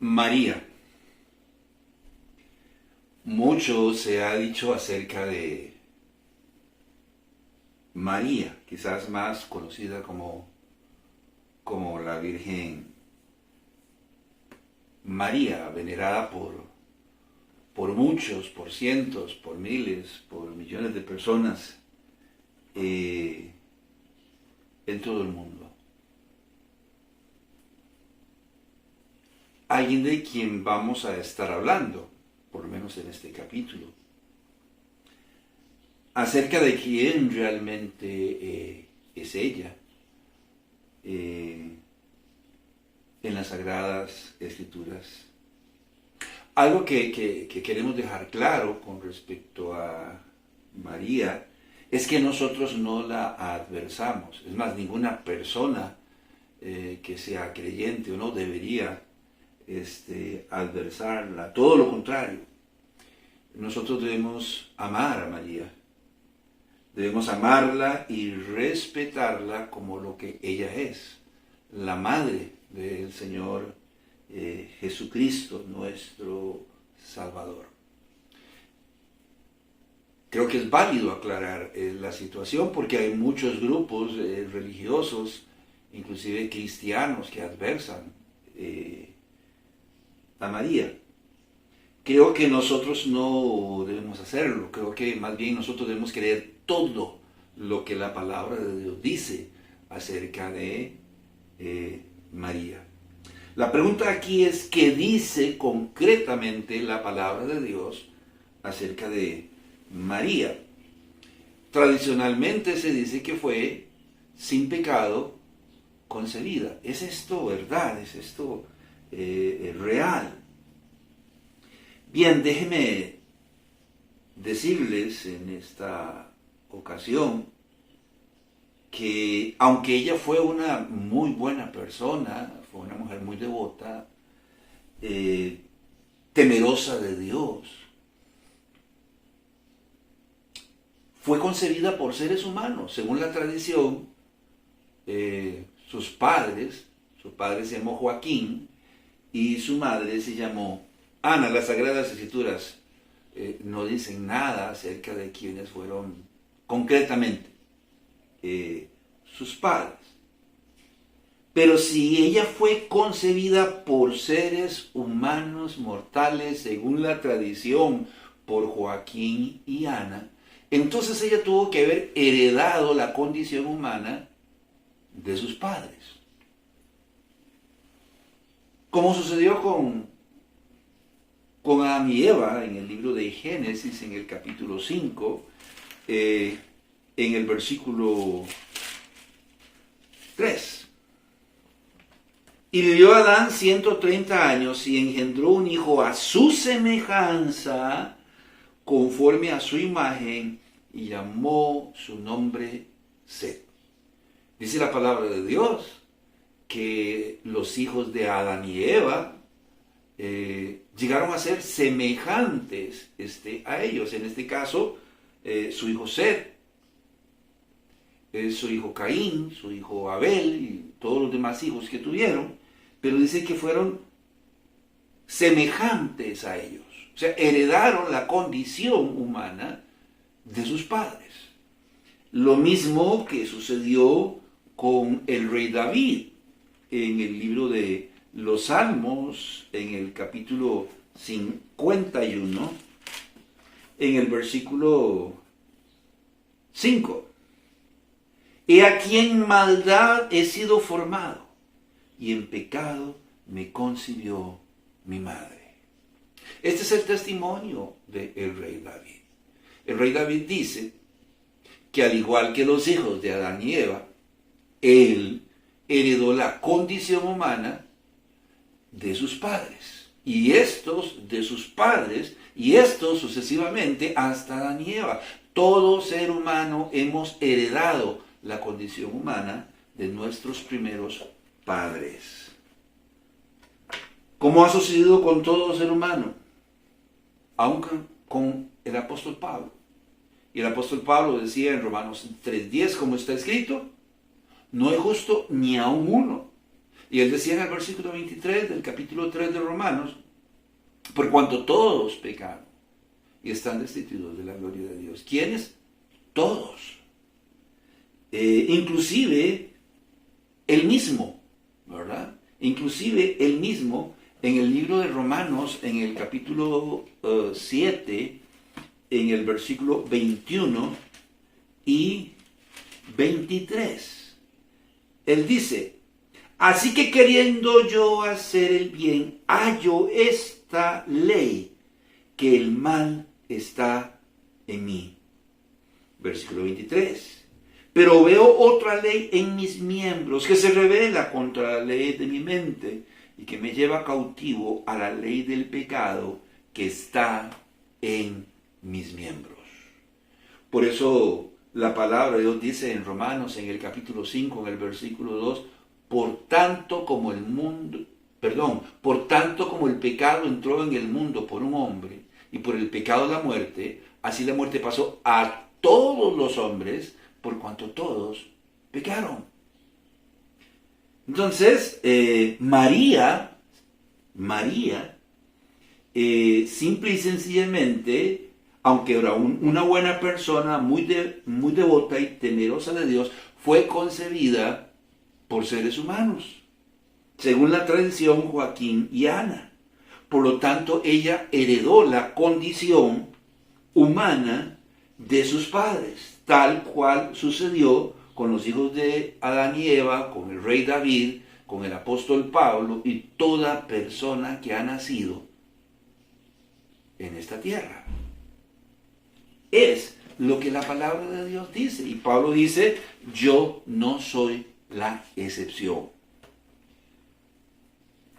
María. Mucho se ha dicho acerca de María, quizás más conocida como la Virgen María, venerada por muchos, por cientos, por miles, por millones de personas en todo el mundo. Alguien de quien vamos a estar hablando, por lo menos en este capítulo, acerca de quién realmente es ella en las Sagradas Escrituras. Algo que queremos dejar claro con respecto a María es que nosotros no la adversamos. Es más, ninguna persona que sea creyente o no debería adversarla. Todo lo contrario. Nosotros debemos amar a María. Debemos amarla y respetarla como lo que ella es, la madre del Señor Jesucristo, nuestro Salvador. Creo que es válido aclarar la situación porque hay muchos grupos religiosos, inclusive cristianos, que adversan a María. Creo que nosotros no debemos hacerlo. Creo que más bien nosotros debemos creer todo lo que la palabra de Dios dice acerca de María. La pregunta aquí es: ¿qué dice concretamente la palabra de Dios acerca de María? Tradicionalmente se dice que fue sin pecado concebida. ¿Es esto verdad? ¿Es esto real? Bien, déjenme decirles en esta ocasión que aunque ella fue una muy buena persona, fue una mujer muy devota, temerosa de Dios, fue concebida por seres humanos. Según la tradición, su padre se llamó Joaquín y su madre se llamó Ana. Las Sagradas Escrituras no dicen nada acerca de quiénes fueron concretamente sus padres. Pero si ella fue concebida por seres humanos mortales, según la tradición, por Joaquín y Ana, entonces ella tuvo que haber heredado la condición humana de sus padres. Como sucedió con Adán y Eva en el libro de Génesis, en el capítulo 5, en el versículo 3. Y vivió Adán 130 años y engendró un hijo a su semejanza, conforme a su imagen, y llamó su nombre Set. Dice la palabra de Dios que los hijos de Adán y Eva llegaron a ser semejantes a ellos. En este caso, su hijo Set, su hijo Caín, su hijo Abel y todos los demás hijos que tuvieron, pero dice que fueron semejantes a ellos. O sea, heredaron la condición humana de sus padres. Lo mismo que sucedió con el rey David en el libro de los Salmos, en el capítulo 51, en el versículo 5. He aquí en maldad he sido formado, y en pecado me concibió mi madre. Este es el testimonio del rey David. El rey David dice que al igual que los hijos de Adán y Eva, él heredó la condición humana de sus padres, y estos de sus padres, y estos sucesivamente hasta Adán y Eva. Todo ser humano hemos heredado la condición humana de nuestros primeros padres. ¿Cómo ha sucedido con todo ser humano? Aunque con el apóstol Pablo. Y el apóstol Pablo decía en Romanos 3:10, como está escrito: no hay justo ni aun uno, Y él decía en el versículo 23 del capítulo 3 de Romanos, por cuanto todos pecaron y están destituidos de la gloria de Dios. ¿Quiénes? Todos. Inclusive él mismo, ¿verdad? Inclusive él mismo en el libro de Romanos, en el capítulo 7, en el versículo 21 y 23. Él dice, así que queriendo yo hacer el bien, hallo esta ley, que el mal está en mí. Versículo 23. Pero veo otra ley en mis miembros, que se revela contra la ley de mi mente, y que me lleva cautivo a la ley del pecado que está en mis miembros. Por eso la palabra de Dios dice en Romanos, en el capítulo 5, en el versículo 2, por tanto como el pecado entró en el mundo por un hombre, y por el pecado la muerte, así la muerte pasó a todos los hombres, por cuanto todos pecaron. Entonces, María, simple y sencillamente, aunque era una buena persona, muy devota y temerosa de Dios, fue concebida por seres humanos, según la tradición Joaquín y Ana. Por lo tanto, ella heredó la condición humana de sus padres, tal cual sucedió con los hijos de Adán y Eva, con el rey David, con el apóstol Pablo y toda persona que ha nacido en esta tierra. Es lo que la palabra de Dios dice. Y Pablo dice, yo no soy la excepción.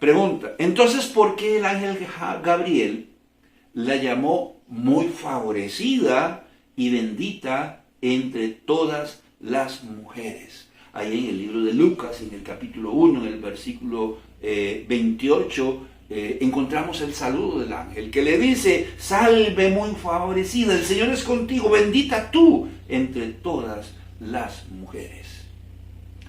Pregunta, entonces, ¿por qué el ángel Gabriel la llamó muy favorecida y bendita entre todas las mujeres? Ahí en el libro de Lucas, en el capítulo 1, en el versículo 28, encontramos el saludo del ángel, que le dice, salve muy favorecida, el Señor es contigo, bendita tú entre todas las mujeres.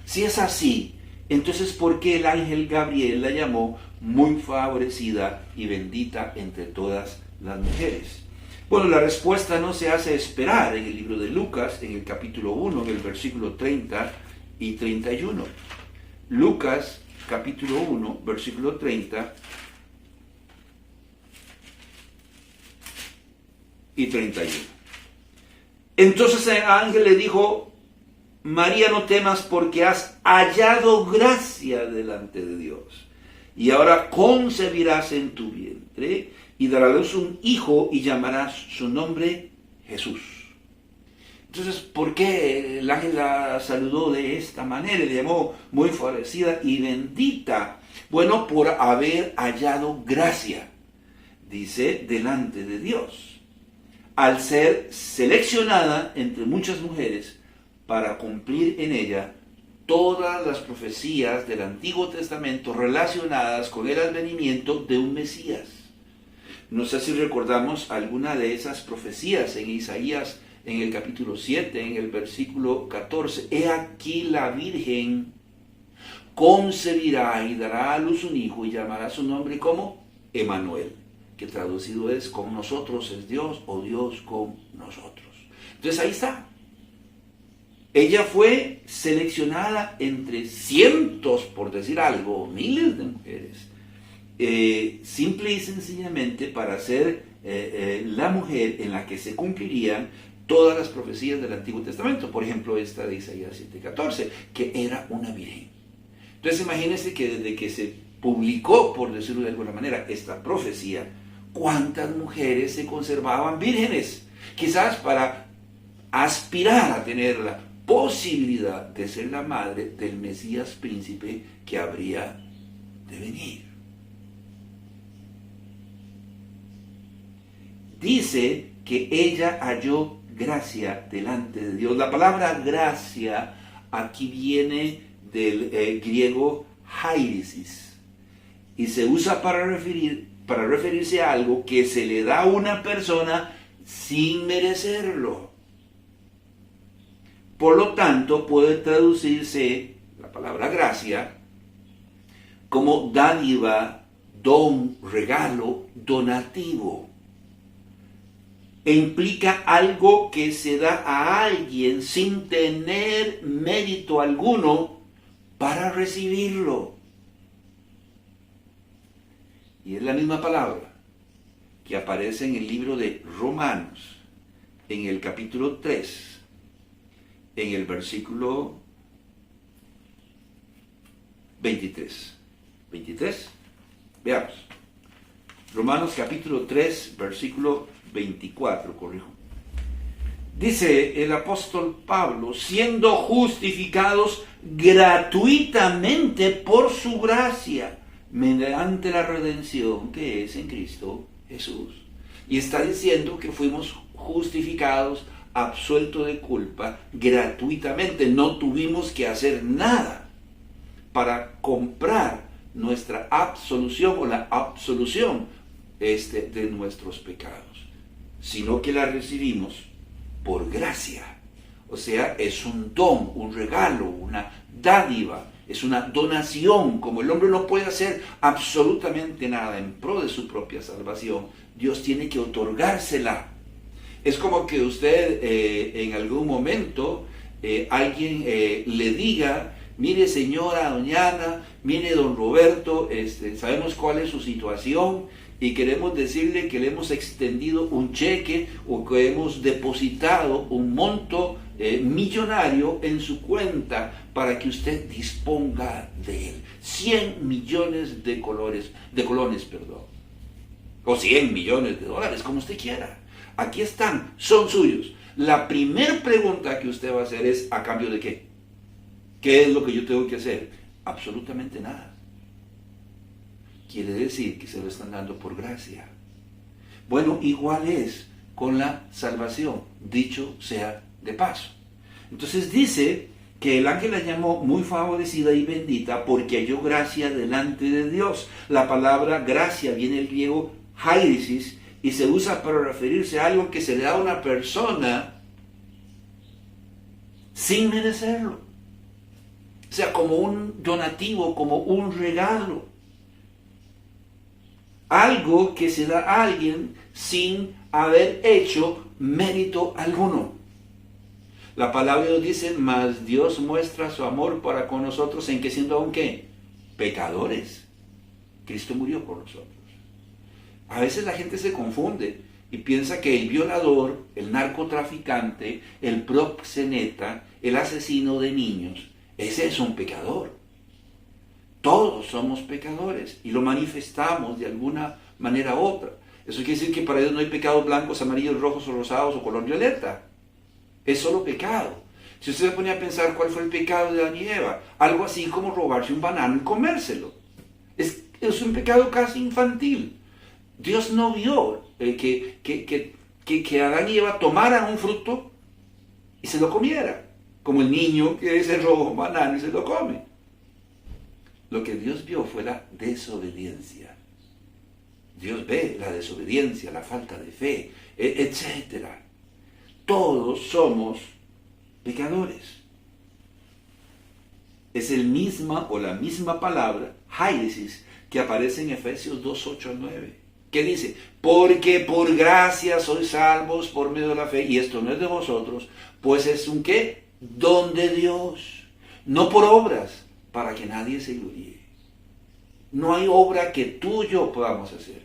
Si es así, entonces, ¿por qué el ángel Gabriel la llamó muy favorecida y bendita entre todas las mujeres? Bueno, la respuesta no se hace esperar en el libro de Lucas, en el capítulo 1, en el versículo 30 y 31. Lucas, capítulo 1, versículo 30 y 31. Entonces el ángel le dijo, María, no temas porque has hallado gracia delante de Dios. Y ahora concebirás en tu vientre y darás a luz un hijo y llamarás su nombre Jesús. Entonces, ¿por qué el ángel la saludó de esta manera? Le llamó muy favorecida y bendita. Bueno, por haber hallado gracia, dice, delante de Dios. Al ser seleccionada entre muchas mujeres, para cumplir en ella todas las profecías del Antiguo Testamento relacionadas con el advenimiento de un Mesías. No sé si recordamos alguna de esas profecías en Isaías, en el capítulo 7, en el versículo 14. He aquí la Virgen concebirá y dará a luz un hijo y llamará su nombre como Emanuel, que traducido es con nosotros es Dios o Dios con nosotros. Entonces ahí está. Ella fue seleccionada entre cientos, por decir algo, miles de mujeres, simple y sencillamente para ser la mujer en la que se cumplirían todas las profecías del Antiguo Testamento. Por ejemplo, esta de Isaías 7:14, que era una virgen. Entonces imagínense que desde que se publicó, por decirlo de alguna manera, esta profecía, ¿cuántas mujeres se conservaban vírgenes? Quizás para aspirar a tener la posibilidad de ser la madre del Mesías príncipe que habría de venir. Dice que ella halló gracia delante de Dios. La palabra gracia aquí viene del griego hairesis y se usa para referirse a algo que se le da a una persona sin merecerlo. Por lo tanto, puede traducirse la palabra gracia como dádiva, don, regalo, donativo. E implica algo que se da a alguien sin tener mérito alguno para recibirlo. Y es la misma palabra que aparece en el libro de Romanos, en el capítulo 3, en el versículo 23. 23, veamos. Romanos capítulo 3, versículo 24, corrijo. Dice el apóstol Pablo, siendo justificados gratuitamente por su gracia, mediante la redención que es en Cristo Jesús. Y está diciendo que fuimos justificados, absueltos de culpa, gratuitamente. No tuvimos que hacer nada para comprar nuestra absolución o la absolución de nuestros pecados, sino que la recibimos por gracia. O sea, es un don, un regalo, una dádiva, es una donación. Como el hombre no puede hacer absolutamente nada en pro de su propia salvación, Dios tiene que otorgársela. Es como que usted en algún momento alguien le diga, mire señora, doña Ana, mire don Roberto, sabemos cuál es su situación y queremos decirle que le hemos extendido un cheque o que hemos depositado un monto millonario en su cuenta para que usted disponga de él. 100 millones de colones, o 100 millones de dólares, como usted quiera. Aquí están, son suyos. La primera pregunta que usted va a hacer es, ¿a cambio de qué? ¿Qué es lo que yo tengo que hacer? Absolutamente nada. Quiere decir que se lo están dando por gracia. Bueno, igual es con la salvación, dicho sea de paso. Entonces dice que el ángel la llamó muy favorecida y bendita porque halló gracia delante de Dios. La palabra gracia viene del griego hairesis y se usa para referirse a algo que se le da a una persona sin merecerlo. O sea, como un donativo, como un regalo. Algo que se da a alguien sin haber hecho mérito alguno. La palabra de Dios dice, mas Dios muestra su amor para con nosotros en que siendo aún ¿qué? Pecadores. Cristo murió por nosotros. A veces la gente se confunde y piensa que el violador, el narcotraficante, el proxeneta, el asesino de niños, ese es un pecador. Todos somos pecadores y lo manifestamos de alguna manera u otra. Eso quiere decir que para Dios no hay pecados blancos, amarillos, rojos o rosados o color violeta. Es solo pecado. Si usted se pone a pensar cuál fue el pecado de Adán y Eva, algo así como robarse un banano y comérselo. Es un pecado casi infantil. Dios no vio que Adán y Eva tomaran un fruto y se lo comiera, como el niño que se roba un banano y se lo come. Lo que Dios vio fue la desobediencia. Dios ve la desobediencia, la falta de fe, etc. Todos somos pecadores. Es el misma o la misma palabra, hairesis, que aparece en Efesios 2, 8 al 9. ¿Qué dice? Porque por gracia sois salvos por medio de la fe, y esto no es de vosotros, pues es un ¿qué? Don de Dios, no por obras, para que nadie se gloríe. No hay obra que tú y yo podamos hacer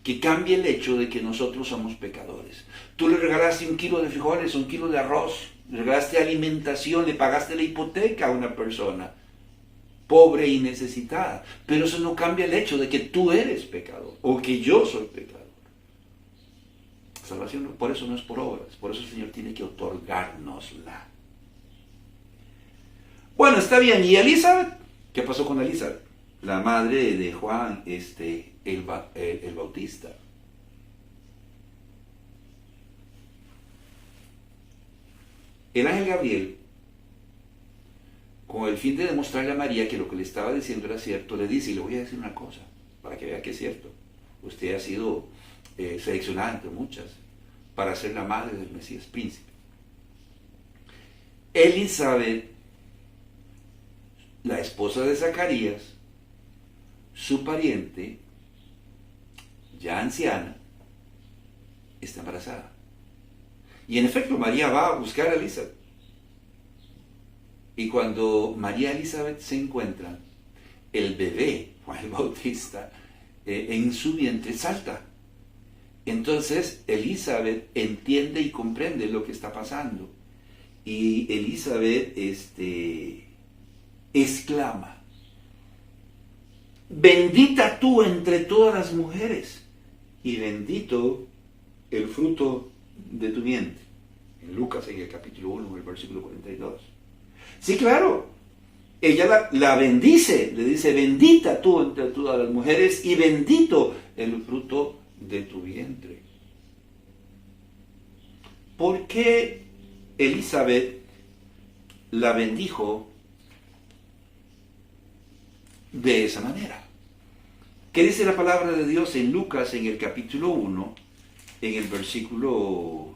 que cambie el hecho de que nosotros somos pecadores. Tú le regalaste 1 kilo de frijoles, 1 kilo de arroz, le regalaste alimentación, le pagaste la hipoteca a una persona pobre y necesitada, pero eso no cambia el hecho de que tú eres pecador o que yo soy pecador. Salvación por eso no es por obras, por eso el Señor tiene que otorgárnosla. Bueno, está bien. ¿Y Elizabeth? ¿Qué pasó con Elizabeth? La madre de Juan, el Bautista. El ángel Gabriel, con el fin de demostrarle a María que lo que le estaba diciendo era cierto, le dice, y le voy a decir una cosa, para que vea que es cierto. Usted ha sido seleccionada entre muchas para ser la madre del Mesías príncipe. Elizabeth, la esposa de Zacarías, su pariente, ya anciana, está embarazada. Y en efecto, María va a buscar a Elizabeth. Y cuando María y Elizabeth se encuentran, el bebé, Juan el Bautista, en su vientre salta. Entonces Elizabeth entiende y comprende lo que está pasando. Y Elizabeth exclama: bendita tú entre todas las mujeres, y bendito el fruto de tu vientre. En Lucas, en el capítulo 1, en el versículo 42. Sí, claro. Ella la bendice, le dice: bendita tú entre todas las mujeres, y bendito el fruto de tu vientre. ¿Por qué Elizabeth la bendijo de esa manera? ¿Qué dice la palabra de Dios en Lucas, en el capítulo 1, en el versículo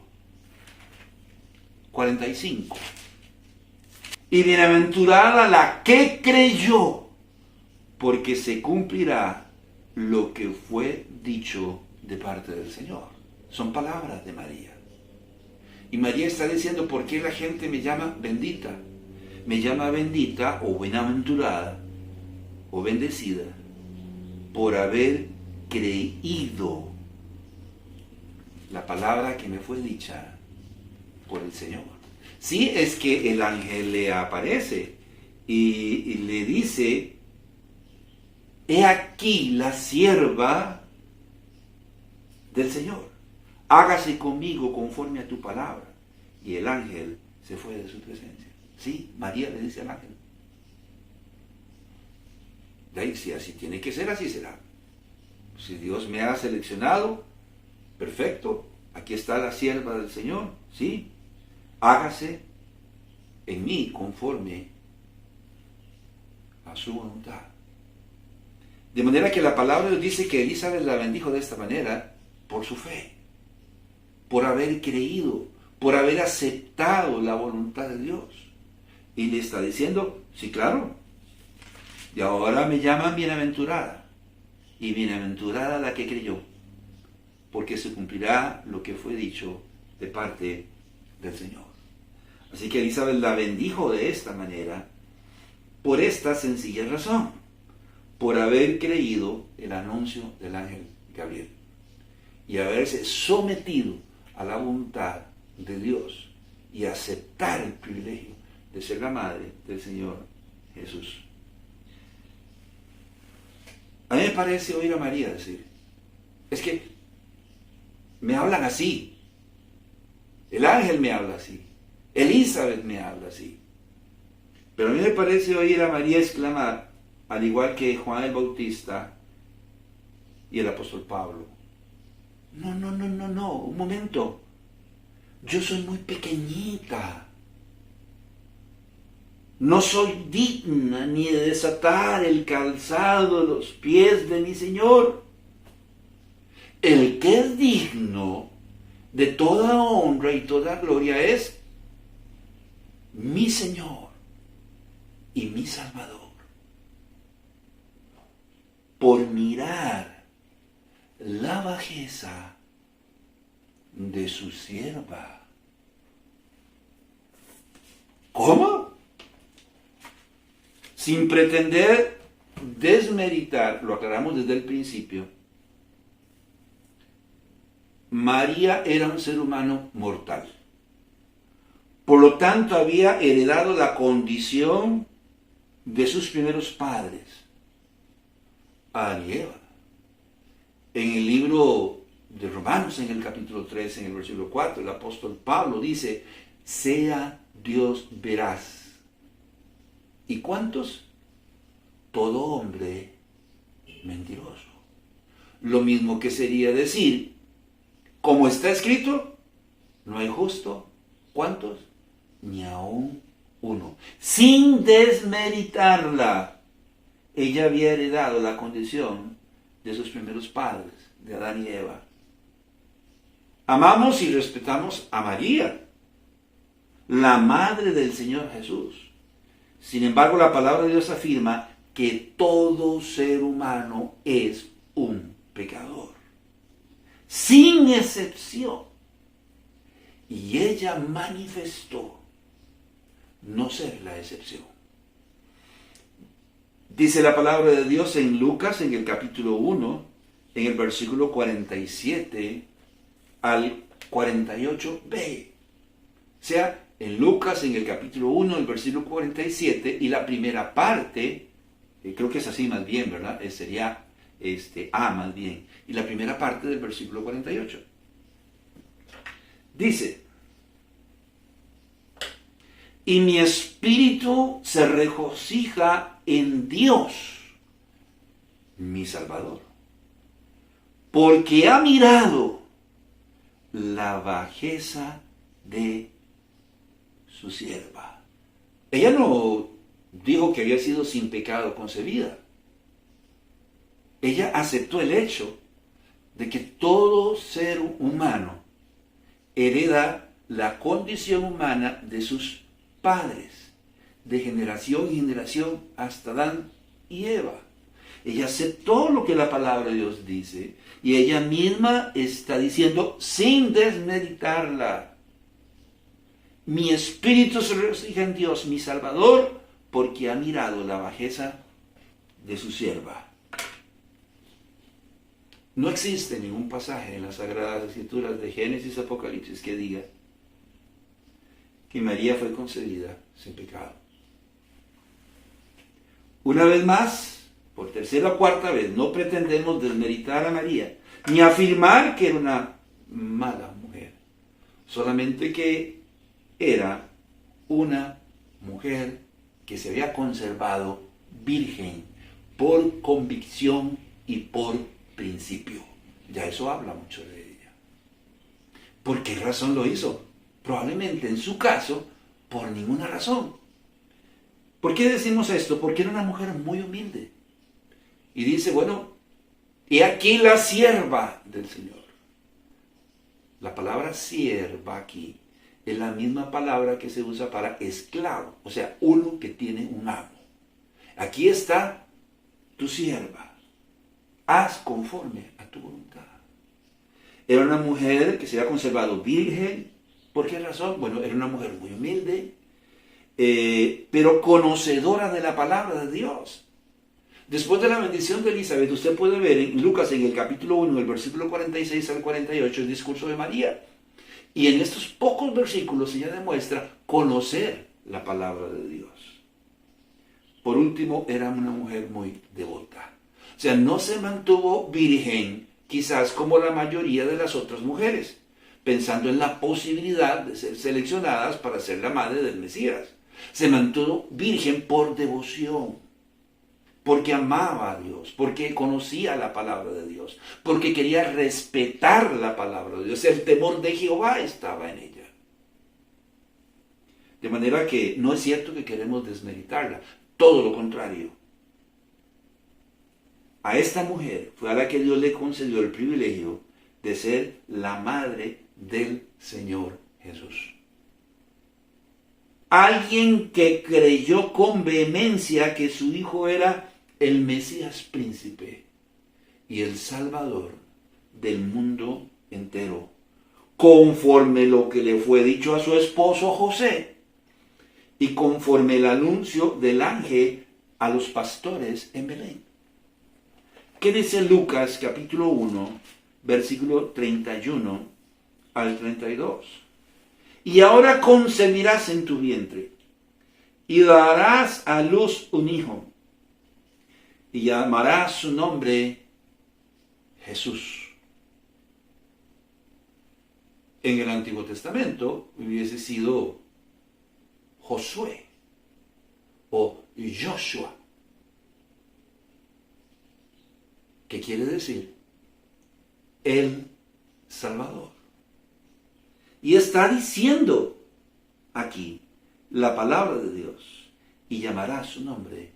45? Y bienaventurada la que creyó, porque se cumplirá lo que fue dicho de parte del Señor. Son palabras de María. Y María está diciendo: ¿por qué la gente me llama bendita? Me llama bendita o bienaventurada o bendecida por haber creído la palabra que me fue dicha por el Señor. Sí, es que el ángel le aparece y le dice: he aquí la sierva del Señor, hágase conmigo conforme a tu palabra. Y el ángel se fue de su presencia. Sí, María le dice al ángel. De ahí, si así tiene que ser, así será. Si Dios me ha seleccionado, perfecto, aquí está la sierva del Señor, ¿sí? Hágase en mí conforme a su voluntad. De manera que la palabra de Dios dice que Elizabeth la bendijo de esta manera por su fe, por haber creído, por haber aceptado la voluntad de Dios. Y le está diciendo: sí, claro, y ahora me llaman bienaventurada, y bienaventurada la que creyó, porque se cumplirá lo que fue dicho de parte del Señor. Así que Elizabeth la bendijo de esta manera por esta sencilla razón: por haber creído el anuncio del ángel Gabriel y haberse sometido a la voluntad de Dios y aceptar el privilegio de ser la madre del Señor Jesús. A mí me parece oír a María decir: es que me hablan así, el ángel me habla así, Elizabeth me habla así. Pero a mí me parece oír a María exclamar, al igual que Juan el Bautista y el apóstol Pablo: no, un momento, yo soy muy pequeñita, no soy digna ni de desatar el calzado de los pies de mi Señor. El que es digno de toda honra y toda gloria es mi Señor y mi Salvador. Por mirar la bajeza de su sierva. ¿Cómo? Sin pretender desmeritar, lo aclaramos desde el principio, María era un ser humano mortal. Por lo tanto, había heredado la condición de sus primeros padres, Adán y Eva. En el libro de Romanos, en el capítulo 3, en el versículo 4, el apóstol Pablo dice: sea Dios veraz. ¿Y cuántos? Todo hombre mentiroso. Lo mismo que sería decir, como está escrito, no hay justo. ¿Cuántos? Ni aún uno. Sin desmeritarla, ella había heredado la condición de sus primeros padres, de Adán y Eva. Amamos y respetamos a María, la madre del Señor Jesús. Sin embargo, la palabra de Dios afirma que todo ser humano es un pecador, sin excepción. Y ella manifestó no ser la excepción. Dice la palabra de Dios en Lucas, en el capítulo 1, en el versículo 47 al 48b. O sea, en Lucas, en el capítulo 1, el versículo 47, y la primera parte, creo que es así más bien, ¿verdad? Sería A más bien. Y la primera parte del versículo 48. Dice: y mi espíritu se regocija en Dios, mi Salvador, porque ha mirado la bajeza de su sierva. Ella no dijo que había sido sin pecado concebida. Ella aceptó el hecho de que todo ser humano hereda la condición humana de sus padres, de generación en generación hasta Adán y Eva. Ella aceptó lo que la palabra de Dios dice y ella misma está diciendo sin desmeditarla: mi espíritu se regocija en Dios, mi Salvador, porque ha mirado la bajeza de su sierva. No existe ningún pasaje en las Sagradas Escrituras de Génesis, Apocalipsis que diga que María fue concebida sin pecado. Una vez más, por tercera o cuarta vez, no pretendemos desmeritar a María, ni afirmar que era una mala mujer, solamente que era una mujer que se había conservado virgen por convicción y por principio. Ya eso habla mucho de ella. ¿Por qué razón lo hizo? Probablemente en su caso, por ninguna razón. ¿Por qué decimos esto? Porque era una mujer muy humilde. Y dice, bueno, he aquí la sierva del Señor. La palabra sierva aquí es la misma palabra que se usa para esclavo, o sea, uno que tiene un amo. Aquí está tu sierva. Haz conforme a tu voluntad. Era una mujer que se había conservado virgen. ¿Por qué razón? Bueno, era una mujer muy humilde, pero conocedora de la palabra de Dios. Después de la bendición de Elizabeth, usted puede ver en Lucas, en el capítulo 1, el versículo 46 al 48, el discurso de María. Y en estos pocos versículos ella demuestra conocer la palabra de Dios. Por último, era una mujer muy devota. O sea, no se mantuvo virgen, quizás como la mayoría de las otras mujeres, pensando en la posibilidad de ser seleccionadas para ser la madre del Mesías. Se mantuvo virgen por devoción, porque amaba a Dios, porque conocía la palabra de Dios, porque quería respetar la palabra de Dios. El temor de Jehová estaba en ella. De manera que no es cierto que queremos desmeritarla, todo lo contrario. A esta mujer fue a la que Dios le concedió el privilegio de ser la madre del Señor Jesús. Alguien que creyó con vehemencia que su hijo era el Mesías príncipe y el Salvador del mundo entero, conforme lo que le fue dicho a su esposo José y conforme el anuncio del ángel a los pastores en Belén. ¿Qué dice Lucas capítulo 1, versículo 31 al 32? Y ahora concebirás en tu vientre y darás a luz un hijo y llamarás su nombre Jesús. En el Antiguo Testamento hubiese sido Josué o Joshua, que quiere decir el Salvador. Y está diciendo aquí la palabra de Dios y llamará su nombre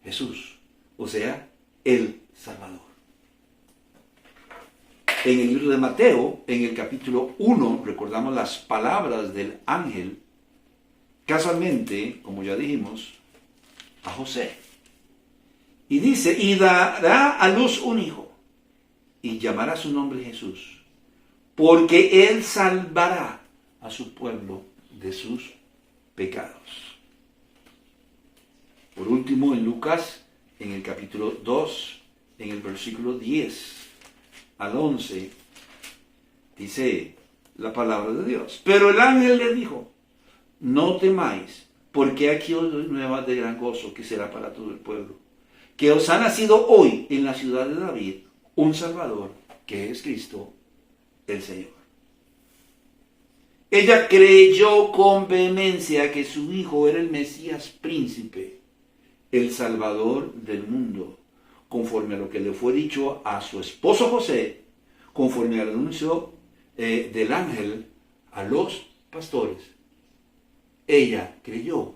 Jesús, o sea, el Salvador. En el libro de Mateo, en el capítulo 1, recordamos las palabras del ángel, casualmente, como ya dijimos, a José. Y dice, y dará a luz un hijo, y llamará su nombre Jesús, porque él salvará a su pueblo de sus pecados. Por último, en Lucas, en el capítulo 2, en el versículo 10 al 11, dice la palabra de Dios. Pero el ángel le dijo, no temáis, porque aquí os doy nuevas de gran gozo, que será para todo el pueblo, que os ha nacido hoy en la ciudad de David un Salvador, que es Cristo el Señor. Ella creyó con vehemencia que su hijo era el Mesías príncipe, el Salvador del mundo, conforme a lo que le fue dicho a su esposo José, conforme al anuncio del ángel a los pastores. Ella creyó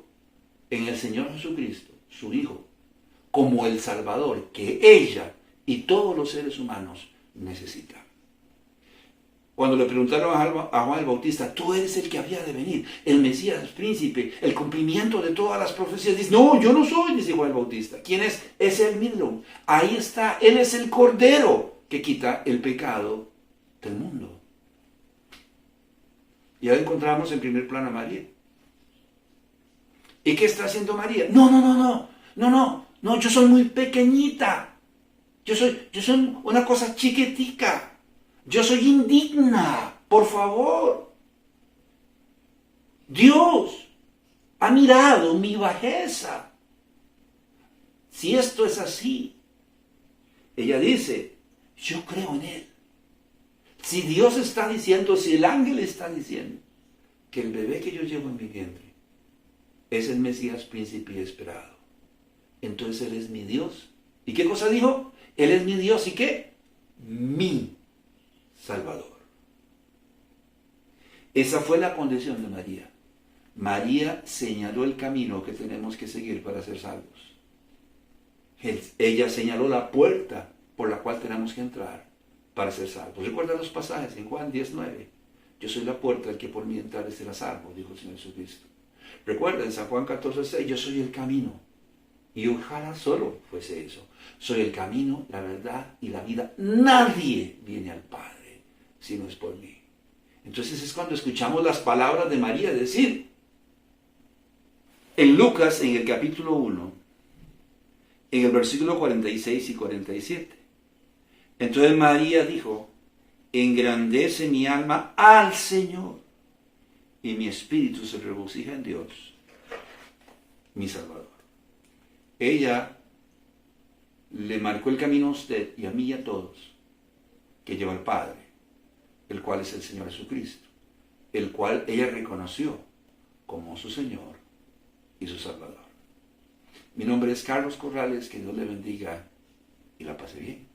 en el Señor Jesucristo, su Hijo, como el Salvador que ella y todos los seres humanos necesitan. Cuando le preguntaron a Juan el Bautista, tú eres el que había de venir, el Mesías príncipe, el cumplimiento de todas las profecías, dice, no, yo no soy, dice Juan el Bautista. ¿Quién es? Es él mismo. Ahí está, él es el Cordero que quita el pecado del mundo. Y ahora encontramos en primer plano a María. ¿Y qué está haciendo María? No, yo soy muy pequeñita. Yo soy una cosa chiquitica. Yo soy indigna, por favor. Dios ha mirado mi bajeza. Si esto es así, ella dice, yo creo en Él. Si Dios está diciendo, si el ángel está diciendo que el bebé que yo llevo en mi vientre es el Mesías príncipe y esperado, entonces Él es mi Dios. ¿Y qué cosa dijo? Él es mi Dios, ¿y qué? Mi Salvador. Esa fue la condición de María. María señaló el camino que tenemos que seguir para ser salvos. Ella señaló la puerta por la cual tenemos que entrar para ser salvos. Recuerda los pasajes en Juan 10:9. Yo soy la puerta, el que por mí entrare será salvo, dijo el Señor Jesucristo. Recuerda en San Juan 14:6, yo soy el camino. Y ojalá solo fuese eso. Soy el camino, la verdad y la vida. Nadie viene al Padre si no es por mí. Entonces es cuando escuchamos las palabras de María decir, en Lucas, en el capítulo 1, en el versículo 46 y 47. Entonces María dijo, engrandece mi alma al Señor, y mi espíritu se regocija en Dios, mi Salvador. Ella le marcó el camino a usted y a mí y a todos, que lleva al Padre, el cual es el Señor Jesucristo, el cual ella reconoció como su Señor y su Salvador. Mi nombre es Carlos Corrales, que Dios le bendiga y la pase bien.